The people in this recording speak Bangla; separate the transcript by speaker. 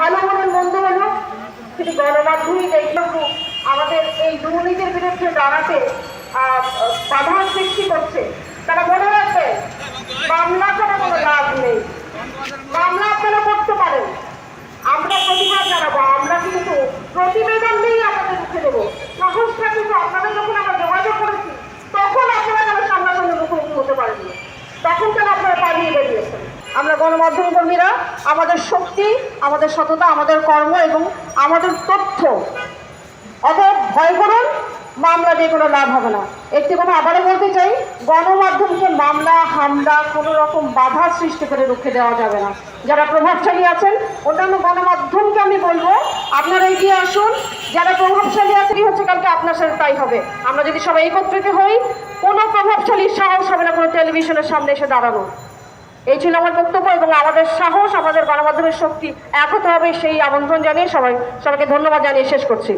Speaker 1: ভালো বলুন মন্দ বলুন, কিন্তু গণমাধ্যমই দেখলাম আমাদের এই দুর্নীতির বিরুদ্ধে দাঁড়াতে বাধা সৃষ্টি করছে। তারা মনে রাখবে মামলা ছাড়া কোনো লাভ নেই। মামলা আপনারা করতে পারেন, আমরা প্রতিবাদ জানাবো, আমরা কিন্তু প্রতিবেদন নিয়েই আপনাদের মুখে দেবো। সাহসটা কিন্তু আপনারা যখন আমরা যোগাযোগ করেছি তখন আপনারা যেন সামনাসামনি মুখোমুখি হতে পারেননি, তখন কেন আপনারা পালিয়ে বেরিয়েছেন। আমরা গণমাধ্যম কর্মীরা আমাদের শক্তি, আমাদের সততা, আমাদের কর্ম এবং আমাদের তথ্য, অতএব ভয় করুন, মামলা দিয়ে কোনো লাভ হবে না। একটি কথা আবারও বলতে চাই, গণমাধ্যমকে মামলা হামলা কোনো রকম বাধা সৃষ্টি করে রুখে দেওয়া যাবে না। যারা প্রভাবশালী আছেন, অন্যান্য গণমাধ্যমকে আমি বলবো আপনারা এগিয়ে আসুন। যারা প্রভাবশালী আছেন হচ্ছে কালকে আপনার সাথে তাই হবে। আমরা যদি সবাই একত্রিত হই, কোনো প্রভাবশালীর সাহস হবে না কোনো টেলিভিশনের সামনে এসে দাঁড়ানো। এই ছিল আমার বক্তব্য এবং আমাদের সাহস, আমাদের গণমাধ্যমের শক্তি এক হতে হবে, সেই আমন্ত্রণ জানিয়ে সবাইকে ধন্যবাদ জানিয়ে শেষ করছি।